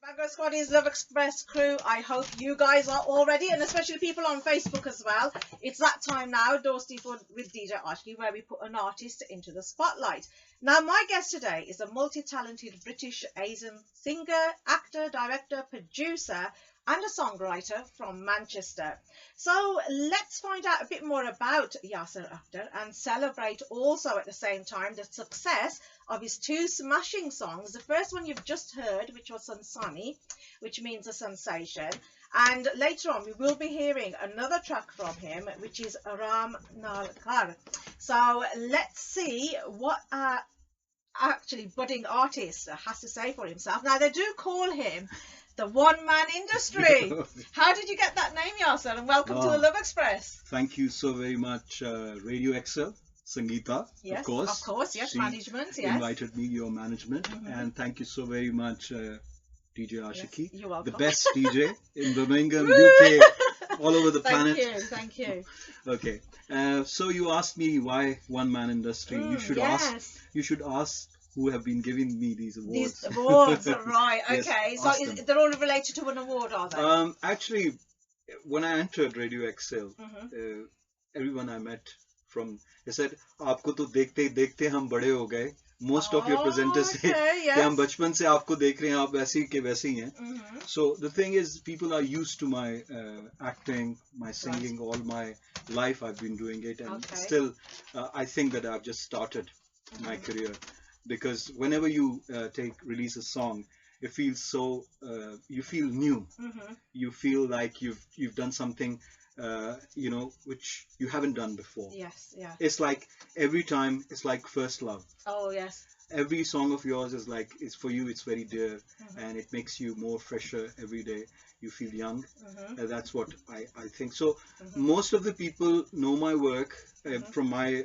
Bangor Squaddies Love Express crew, I hope you guys are all ready, and especially people on Facebook as well. It's that time now, DosTEA with DJ Aashiqui, where we put an artist into the spotlight. Now, my guest today is a multi-talented British Asian singer, actor, director, producer, and a songwriter from Manchester. So let's find out a bit more about Yasir Akhtar and celebrate also at the same time the success of his two smashing songs. The first one you've just heard, which was Sansani, which means a sensation. And later on, we will be hearing another track from him, which is Araam Naal. So let's see what actually budding artist has to say for himself. Now, they do call him the one-man industry. How did you get that name, Yasir? And welcome to the Love Express. Thank you so very much, Radio XL, Sangeeta, yes, of course. Of course, yes, she management, yes. Invited me, your management. And thank you so very much, DJ Aashiqui. Yes, you're welcome. The best DJ in Birmingham, UK, all over the planet. Thank you. Okay. So you asked me why one-man industry. You should ask who have been giving me these awards. These awards, right? Yes, okay, so they're all related to an award, are they? Actually, when I entered Radio XL, everyone I met they said, "आपको तो देखते ही देखते हम बड़े हो गए." Most of your presenters say कि हम बचपन से आपको देख रहे हैं, आप वैसे के वैसे ही हैं. So the thing is, people are used to my acting, my singing, all my life I've been doing it, and still I think that I've just started my career. Because whenever you release a song, it feels so you feel new. You feel like you've done something which you haven't done before. Yes, yeah. It's like every time it's like first love. Oh yes. Every song of yours is like, it's for you, it's very dear, and it makes you more fresher every day. You feel young. That's what I think. So most of the people know my work from my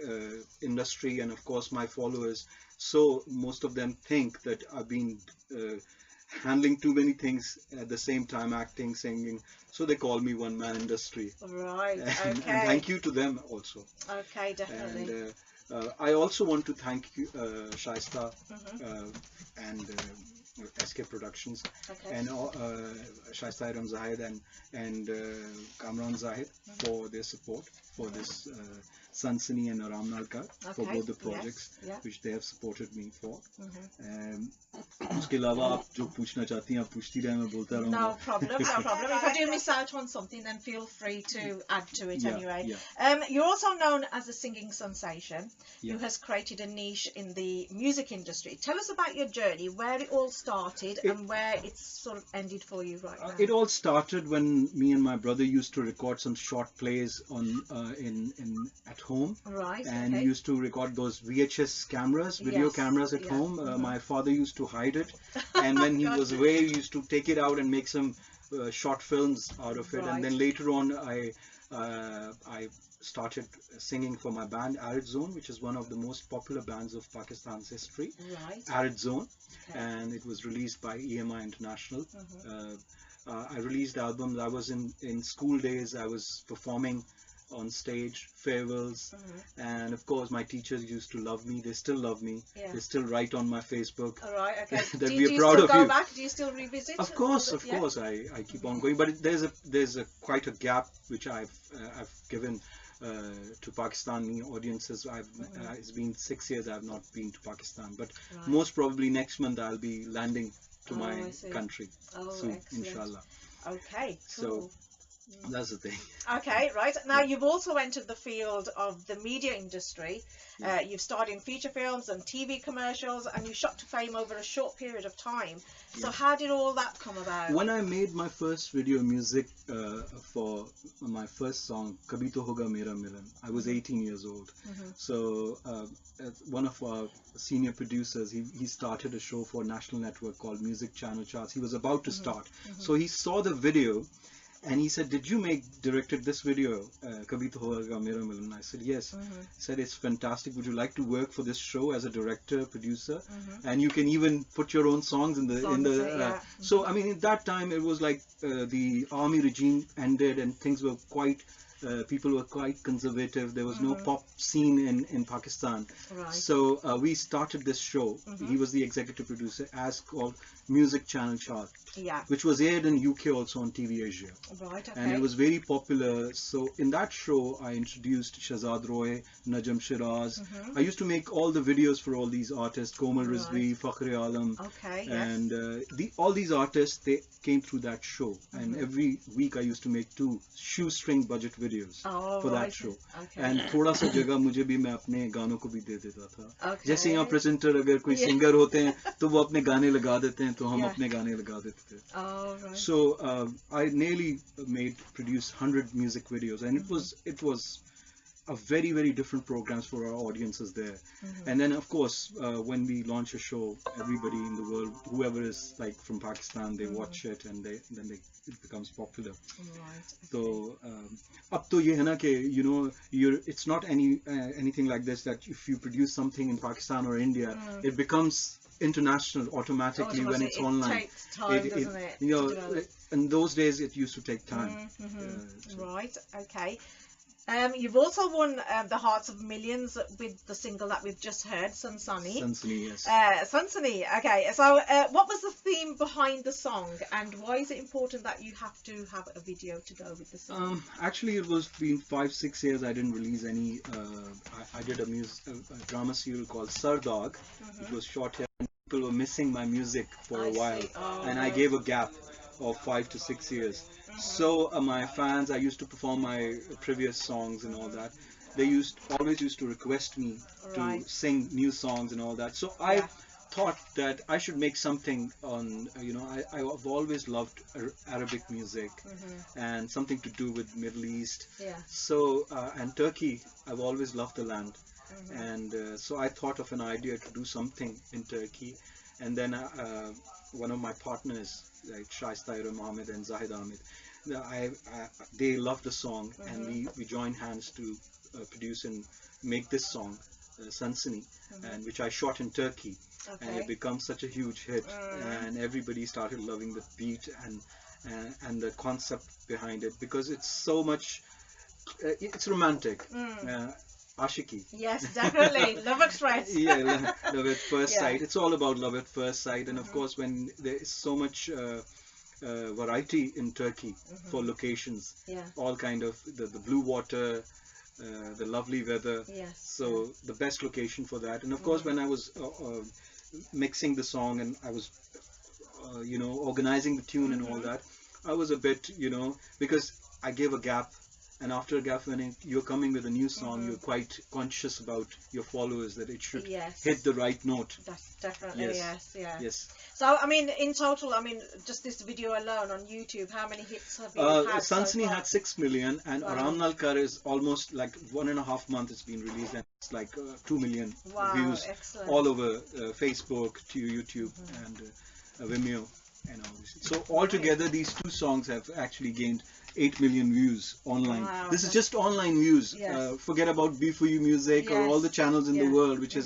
industry, and of course my followers. So most of them think that I've been handling too many things at the same time, acting, singing. So they call me one-man industry. Right, okay. And thank you to them also. Okay, definitely. And I also want to thank you, Shaista and SK Productions, and Shaista Iram Zahid and Kamran Zahid for their support for this Sansani and Araam Naal for both the projects which they have supported me for. उसके अलावा आप जो पूछना चाहती हैं आप पूछती रहे, मैं बोलता रहूँगा. No problem. If I do miss out on something, then feel free to add to it anyway. You're also known as a singing sensation who has created a niche in the music industry. Tell us about your journey, where it all started and where it's sort of ended for you right now. It all started when me and my brother used to record some short plays at home. Right. And we used to record those VHS cameras, video cameras at home. My father used to hide it, and when he was away, he used to take it out and make some short films out of it. And then later on, I started singing for my band Arid Zone, which is one of the most popular bands of Pakistan's history. Right. Arid Zone, and it was released by EMI International. I released albums. I was in school days. I was performing on stage, farewells, and of course my teachers used to love me. They still love me. They still write on my Facebook. All right, okay. That we are proud of you. Do you still go back? Do you still revisit? Of course, I keep on going. But there's quite a gap which I've given to Pakistani audiences. It's been 6 years I've not been to Pakistan, but most probably next month I'll be landing to my country soon, inshallah. Okay, cool. So that's the thing. Okay, right. Now you've also entered the field of the media industry. You've starred in feature films and TV commercials, and you shot to fame over a short period of time. So how did all that come about? When I made my first video music for my first song, Kabhi To Hoga Mera Milan, I was 18 years old. So one of our senior producers, he started a show for National Network called Music Channel Charts. He was about to start. So he saw the video, and he said, "Did you directed this video, Kabhi To Hoga Mera Milan?" I said, "Yes." He said, "It's fantastic. Would you like to work for this show as a director, producer? And you can even put your own songs in the." So I mean, at that time it was like the army regime ended and things were quite people were quite conservative. There was no pop scene in Pakistan. Right. So we started this show. He was the executive producer, as called Music Channel Chart, which was aired in UK also on TV Asia. Right, okay. And it was very popular. So in that show, I introduced Shahzad Roy, Najm Shiraz. I used to make all the videos for all these artists, Komal Rizvi, Fakhri Alam. Okay, yes. And all these artists, they came through that show. And every week I used to make 2 shoestring budget videos for that show. Okay. And थोड़ा सा जगह मुझे भी मैं अपने गानों को भी दे देता था. Okay. जैसे यहाँ प्रेजेंटर अगर कोई सिंगर होते हैं तो वो अपने गाने लगा देते हैं, तो हम अपने गाने लगा देते थे. Right. So I nearly produced 100 music videos, and it was a very, very different programs for our audiences there. And then of course when we launch a show, everybody in the world, whoever is like from Pakistan, they watch it, and it becomes popular. Right. So up to ye hai na ke, you know, it's not anything like this that if you produce something in Pakistan or India, it becomes international automatically when it's online. It takes time, doesn't it? You know, in those days it used to take time. Right, okay. You've also won the hearts of millions with the single that we've just heard, Sansani. Sansani, yes. Sansani, okay. So what was the theme behind the song, and why is it important that you have to have a video to go with the song? Actually, it was been 5-6 years I didn't release any. I did a drama serial called Sardog, which was shot here. People were missing my music for a while, and I gave a gap of 5 to 6 years. So my fans, I used to perform my previous songs and all that. They always used to request me to sing new songs and all that. So I thought that I should make something on, you know, I've always loved Arabic music and something to do with Middle East. So and Turkey, I've always loved the land. And so I thought of an idea to do something in Turkey. And then one of my partners, like Shaista Mohammed and Zahid Ahmed, they loved the song, and we joined hands to produce and make this song, Sansani, and which I shot in Turkey. And it became such a huge hit, and everybody started loving the beat and the concept behind it, because it's so much, it's romantic. Aashiqui. Yes, definitely. Love Express. Yeah, love at first sight. It's all about love at first sight. And of course, when there is so much variety in Turkey for locations, all kind of the blue water, the lovely weather. So the best location for that. And of course, when I was mixing the song and I was, you know, organizing the tune and all that, I was a bit, you know, because I gave a gap. And after a gap, when you're coming with a new song, you're quite conscious about your followers, that it should hit the right note. That's definitely, yes. So, I mean, in total, I mean, just this video alone on YouTube, how many hits have you had Sansani so far? had 6 million, and Araam Naal is almost like 1.5 months it's been released, and it's like 2 million views all over Facebook, to YouTube, and Vimeo, and all this. So altogether, these 2 songs have actually gained 8 million views online. Wow, this is just online views. Forget about B4U Music or all the channels in the world, which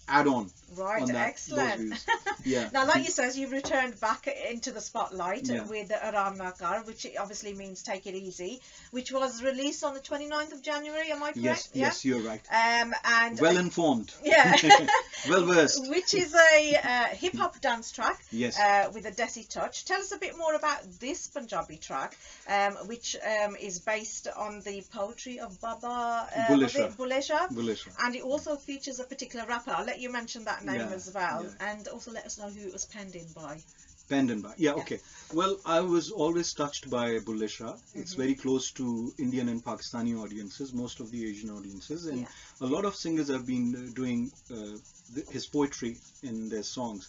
add on. Right, on that, excellent. those views. Now, like you says, you've returned back into the spotlight with Araam Naal, which obviously means Take It Easy, which was released on the 29th of January, am I correct? Yes, you're right. And well informed. Well versed. Which is a hip-hop dance track with a Desi touch. Tell us a bit more about this Punjabi track, which is based on the poetry of Baba Bulesha. And it also features a particular rapper. I'll let you mention that name as well, and also let us know who it was penned in by. Okay. Well, I was always touched by Bulesha. It's very close to Indian and Pakistani audiences, most of the Asian audiences, and a lot of singers have been doing his poetry in their songs.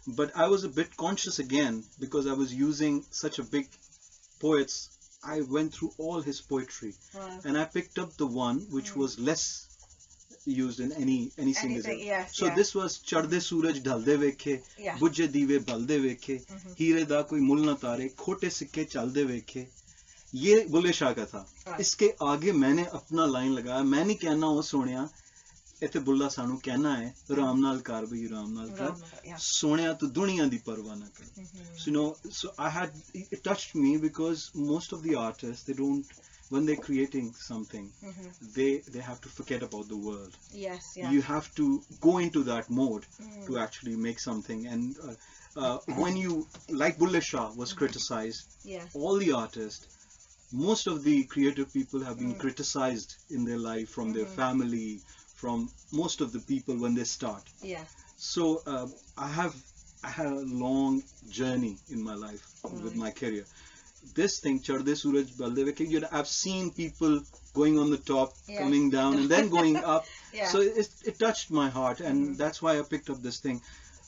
But I was a bit conscious again, because I was using such a big poets. I went through all his poetry, and I picked up the one which was less used in any singer. So this was Chadde Suraj Dhalde Vekhe, Bujhe Dive Balde Vekhe, Heere Da Koi Mul Na Tare, Khote Sikke Chalde Vekhe. ये बुल्ले शाह का था. इसके आगे मैंने अपना line लगाया. मैं नहीं कहना हो सोनिया, इत्थे बुल्ला सानू कहना है राम नाल कर भई राम नाल कर, सोनिया तू दुनिया दी परवाह ना कर. So you know, so it touched me, because most of the artists, they don't when they're creating something, they have to forget about the world. Yes, yeah. You have to go into that mode to actually make something. And when you, like Bulle Shah was criticized, all the artists, most of the creative people have been criticized in their life from their family, from most of the people when they start. Yeah. So I had a long journey in my life with my career. This thing, Chadde Suraj Balde Veke, I've seen people going on the top, coming down, and then going up. So it touched my heart, and that's why I picked up this thing.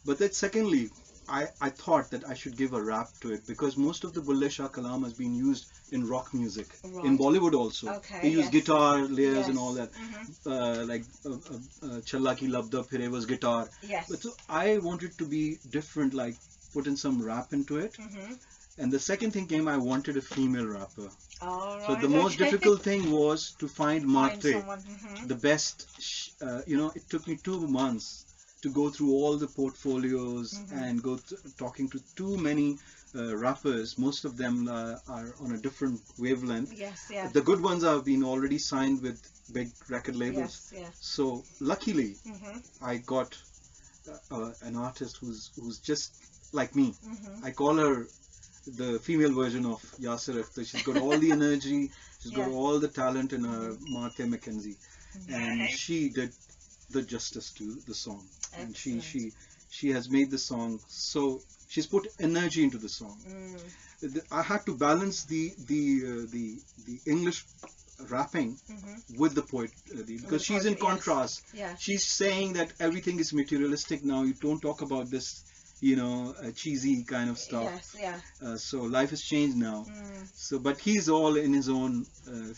But then secondly, I thought that I should give a rap to it, because most of the Bulle Shah Kalam has been used in rock music, in Bollywood also. Okay, They use guitar layers and all that. Like Challa Ki Labda Phire was guitar. But so I wanted to be different, like put in some rap into it. And the second thing came, I wanted a female rapper. So the most difficult thing was to find Marte, the best. It took me 2 months to go through all the portfolios and go talking to too many rappers. Most of them are on a different wavelength. The good ones have been already signed with big record labels. So luckily, I got an artist who's just like me. I call her the female version of Yasir Akhtar. She's got all the energy, she's got all the talent in her, Marte McKenzie, and she did the justice to the song. And she has made the song, so she's put energy into the song. I had to balance the English rapping with the poetry, because she's in contrast. She's saying that everything is materialistic now, you don't talk about this cheesy kind of stuff. So life has changed now. So but he's all in his own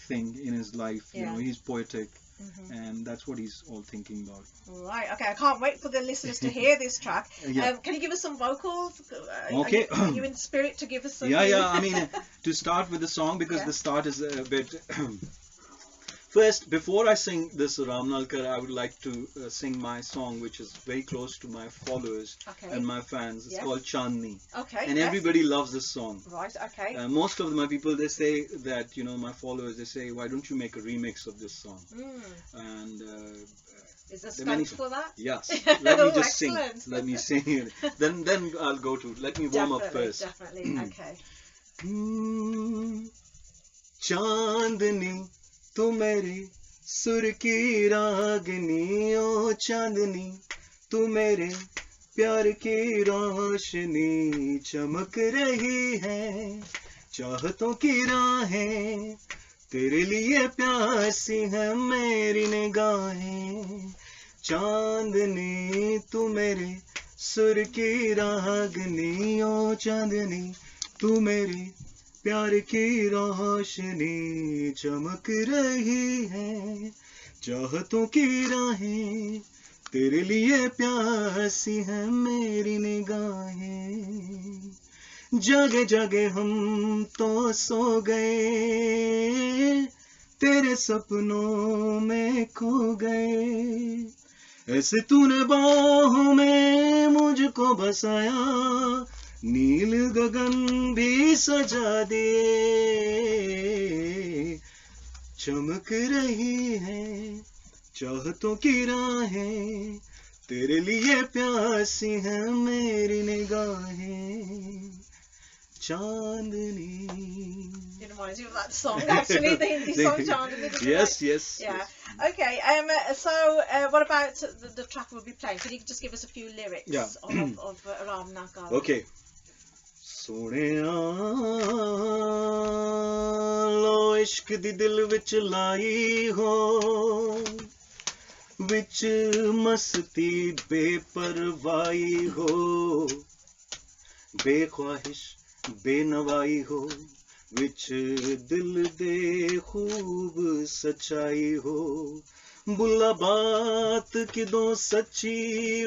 thing in his life. He's poetic. And that's what he's all thinking about. Right, okay, I can't wait for the listeners to hear this track. Can you give us some vocals? Okay. Are you in spirit to give us some? I mean, to start with the song, because the start is a bit... First, before I sing this Araam Nalkar, I would like to sing my song, which is very close to my followers and my fans. It's called Chandni. And everybody loves this song. Right, okay. Most of my people, they say that, my followers, they say, why don't you make a remix of this song? And is there scope for that? Yes. Let me just sing. Let me sing it. Then I'll go to, let me warm up first. Definitely, okay. Chandni. तू मेरी सुर की रागनी ओ चांदनी, तू मेरे प्यार की रोशनी, चमक रही है चाहतों की राहें, तेरे लिए प्यासी है मेरी निगाहें, चांदनी तू मेरे सुर की रागनी ओ चांदनी, तू मेरी प्यार की रोशनी, चमक रही है चाहतों की राहें, तेरे लिए प्यासी है मेरी निगाहें, जागे जागे हम तो सो गए, तेरे सपनों में खो गए, ऐसे तूने बाहों में मुझको बसाया, नील गगन भी सजा दिए, चमक रही है चाहतों की राहें, तेरे लिए प्यासी है मेरी निगाहें, चांदनी. It reminds you of that song, actually, the Hindi song Chandni. Yes. Yeah. Okay. So what about the track we'll be playing? Can you just give us a few lyrics of Araam Nalkar? Okay. Sonia लो इश्क दी दिल विच लाई हो, विच मस्ती बेपरवाही हो, बेख्वाहिश बेनवाई हो, विच दिल दे खूब सच्चाई हो, बुला बात किदों सच्ची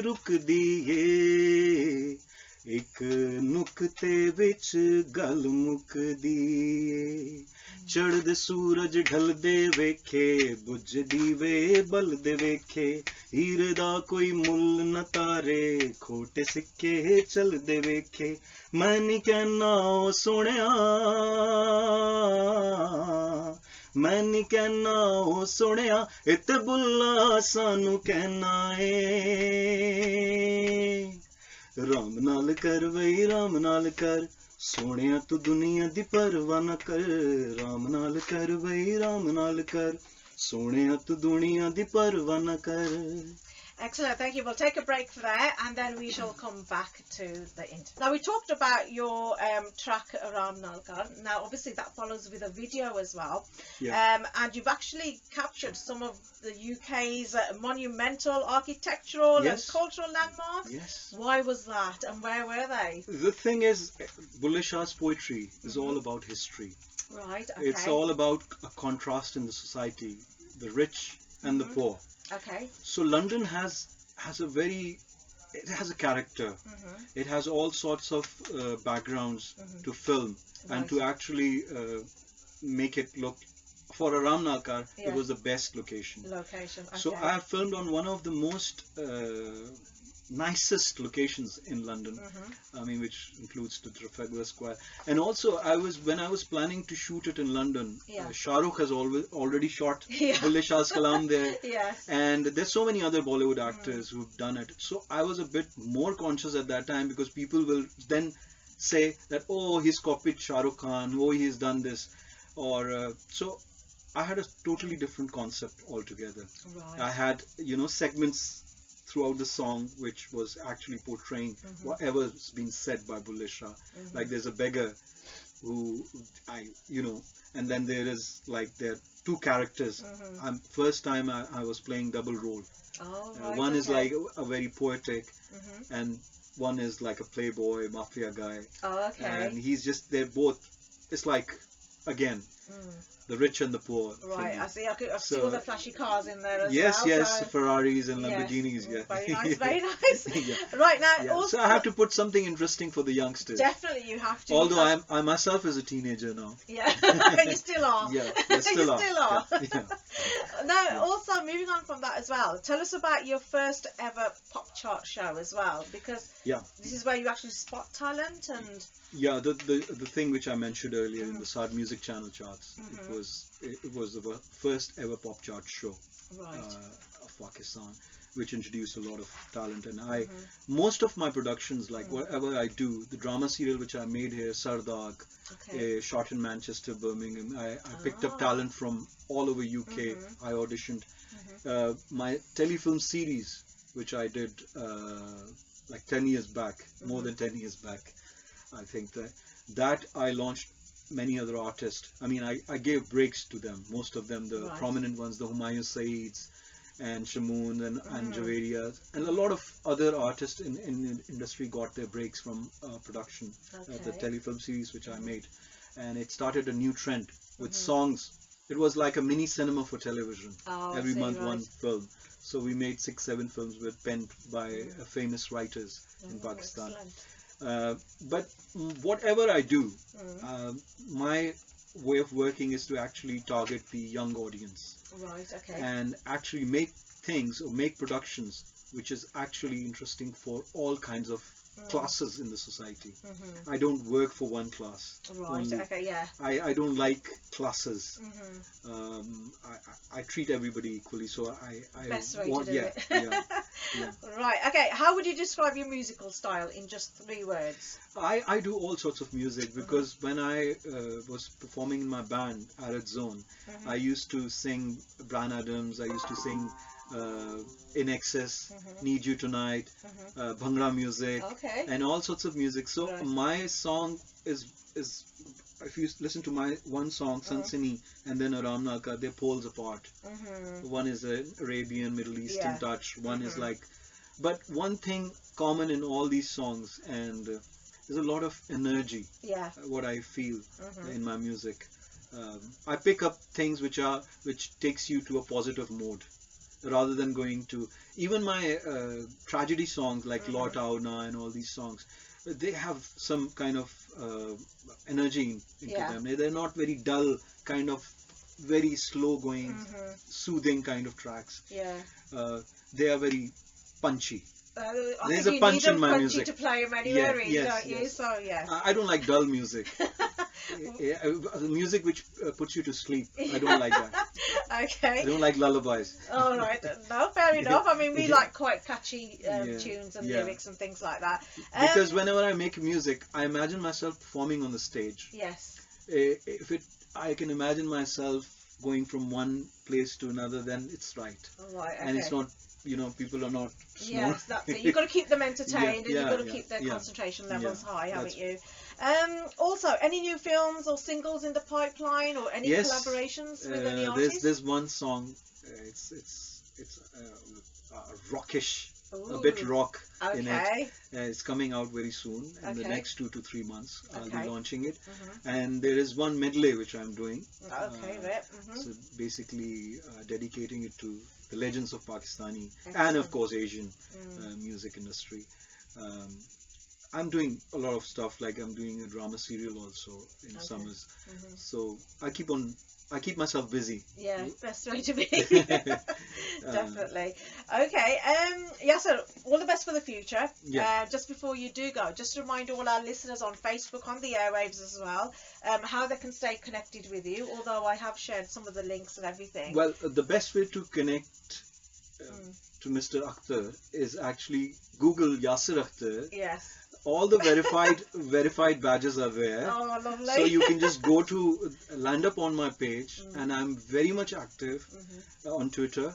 रुक दिए, एक नुक्ते विच गल मुकदी ए, चढ़दे सूरज ढलदे वेखे, बुझदी वे बलदे वेखे, हीरे दा कोई मुल न तारे, खोटे सिक्के चलदे वेखे, मैं नी कहना ओ सोहणिया, मैं नहीं कहना ओ सोनिया इत्ते बुल्ला सानू कहना ए राम नाल कर वही राम नाल कर सोनिया तू दुनिया दी परवाह न कर राम नाल कर वही राम नाल कर सोनिया तू दुनिया दी परवाह न कर. Excellent, thank you. We'll take a break for that and then we shall come back to the interview. Now, we talked about your track Araam Naal. Now, obviously, that follows with a video as well. Yeah. And you've actually captured some of the UK's monumental architectural Yes. and cultural landmarks. Yes. Why was that and where were they? The thing is, Bulleh Shah's poetry is all about history. Right, okay. It's all about a contrast in the society, the rich and the poor. Okay. So London has a very, it has a character. It has all sorts of backgrounds to film and to actually make it look. For Araam Naal, it was the best location. Okay. So I have filmed on one of the most nicest locations in London. I mean, which includes the Trafalgar Square. And also, when I was planning to shoot it in London, Shah Rukh has already shot Bulleh Shah's Kalam there. Yes. And there's so many other Bollywood actors who've done it. So I was a bit more conscious at that time because people will then say that, oh, he's copied Shah Rukh Khan, oh, he's done this. Or so I had a totally different concept altogether. Right. I had, segments throughout the song which was actually portraying whatever's been said by Bulleh Shah. Like there's a beggar who and then there is there are two characters. First time I was playing double role. Oh, right, one is like a very poetic and one is like a playboy mafia guy. Oh, okay. And they're both, it's like, again, the rich and the poor. Right, I see. I see all the flashy cars in there as yes, well. Yes, so Ferraris and Lamborghinis. Yes. Yeah. Very nice, very nice. Right now, also, so I have to put something interesting for the youngsters. Definitely, you have to. Although I myself is a teenager now. Yeah, you still are. Yeah, you still are. Yeah. Now, also moving on from that as well, tell us about your first ever pop chart show as well, because this is where you actually spot talent and. Yeah, the thing which I mentioned earlier in the Sad Music Channel charts, it was the first ever pop chart show of Pakistan, which introduced a lot of talent. And most of my productions, like whatever I do, the drama serial which I made here, Sardag, shot in Manchester, Birmingham, I picked up talent from all over UK. I auditioned. My telefilm series, which I did like 10 years back, more than 10 years back, I think that I launched many other artists. I mean, I gave breaks to them. Most of them, the prominent ones, the Humayun Saids and Shamoon and Javeria, and a lot of other artists in the industry got their breaks from production, the telefilm series which I made. And it started a new trend with songs. It was like a mini cinema for television. Every month one film. So we made 6-7 films penned by famous writers in Pakistan. But whatever I do, my way of working is to actually target the young audience. Right, okay. And actually make things or make productions which is actually interesting for all kinds of classes in the society. I don't work for one class. Right, only. Okay, yeah. I don't like classes. I treat everybody equally, so I best way to do it. Yeah. Right, okay. How would you describe your musical style in just 3 words? I do all sorts of music because when I was performing in my band, Arid Zone, I used to sing Bryan Adams, I used to sing In Excess, Need You Tonight, Bhangra music, and all sorts of music. So my song is if you listen to my one song, Sansani, and then Araam Naal, they're poles apart. One is an Arabian, Middle Eastern touch. One is like, but one thing common in all these songs, and there's a lot of energy. What I feel in my music. I pick up things which takes you to a positive mode, rather than going to even my tragedy songs like Lot Auna and all these songs. They have some kind of energy into them. They're not very dull, kind of very slow going, soothing kind of tracks. They are very punchy. There's a punch in my music. To play them anywhere, don't you? So I don't like dull music. Music which puts you to sleep. I don't like that. Okay. I don't like lullabies. All right. No, fair enough. I mean, we like quite catchy tunes and yeah. lyrics and things like that. Because whenever I make music, I imagine myself performing on the stage. Yes. I can imagine myself going from one place to another, then it's right. Right. Okay. And it's not, people are not. Yes, that's it. You've got to keep them entertained, and Yeah, you've got to yeah, keep their yeah. concentration levels high, haven't That's- you? Also, any new films or singles in the pipeline, or any Yes. collaborations with any artists? There's one song. It's rockish, a Ooh, bit rock in it. Okay. It's coming out very soon. In the Okay. next 2 to 3 months, I'll Okay. be launching it. Mhm. And there is one medley which I'm doing. Okay, right. Mhm. So basically dedicating it to the legends of Pakistani and Excellent. of course Asian music industry. I'm doing a lot of stuff, like I'm doing a drama serial also in Okay. summers. Mhm. So I keep myself busy. Yeah, best way to be. Definitely. Okay. Yasir, all the best for the future. Yeah. Just before you do go, just remind all our listeners on Facebook, on the airwaves as well, how they can stay connected with you. Although I have shared some of the links and everything. Well, the best way to connect to Mr. Akhtar is actually Google Yasir Akhtar. Yes. All the verified badges are there. Oh, lovely. So you can just go to land up on my page, and I'm very much active on Twitter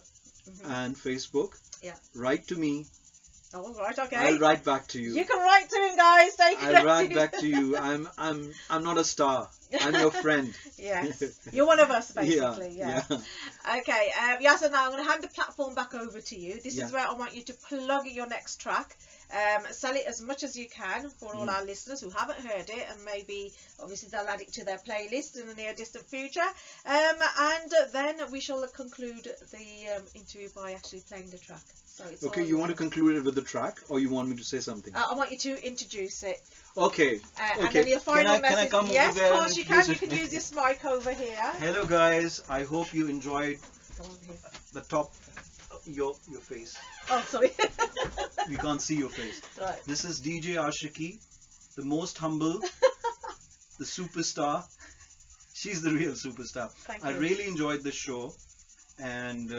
and Facebook. Yeah. Write to me. Oh, right. Okay. I'll write back to you. You can write to him, guys. Stay connected. I'll write back to you. I'm not a star. I'm your friend. Yes. You're one of us, basically. Yeah. Okay. Yasir, now I'm going to hand the platform back over to you. This Yeah. is where I want you to plug your next track. Sell it as much as you can for all our listeners who haven't heard it, and maybe obviously they'll add it to their playlist in the near distant future. And then we shall conclude the interview by actually playing the track. So it's Okay, all you want to yours. conclude it with the track, or you want me to say something? I want you to introduce it. Okay. And then your final message. Can I come yes, over there? of course and you can. You use can it? use this mic over here. Hello guys. I hope you enjoyed Go on here. the top. Your face. Oh, sorry. We can't see your face. Right. This is DJ Aashiqui, the most humble, the superstar. She's the real superstar. Thank I you. really enjoyed the show, and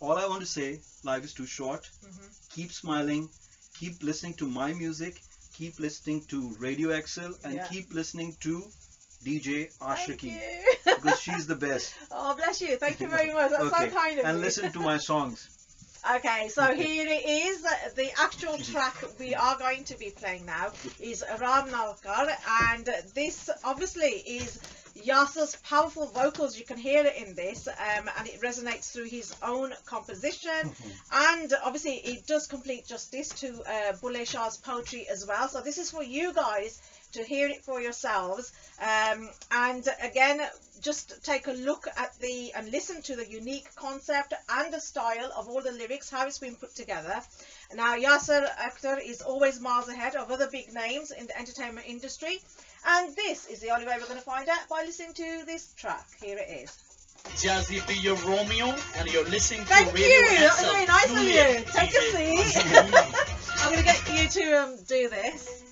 all I want to say, life is too short. Keep smiling, keep listening to my music, keep listening to Radio XL, and Yeah. keep listening to DJ Aashiqui, Thank you. because she's the best. Oh, bless you. Thank you very much. That's so kind of and you. listen to my songs. Okay, so here it is. The actual track we are going to be playing now is Araam and this obviously is Yasir's powerful vocals. You can hear it in this, and it resonates through his own composition, and obviously it does complete justice to Bulle Shah's poetry as well. So this is for you guys to hear it for yourselves, and again, just take a look at and listen to the unique concept and the style of all the lyrics, how it's been put together. Now, Yasir Akhtar is always miles ahead of other big names in the entertainment industry, and this is the only way we're going to find out, by listening to this track. Here it is. Jazzy B, you're Romeo, and you're listening to Thank Radio you. That was XL. very nice of Juliet, you. Take a DJ. seat. I'm going to get you to do this.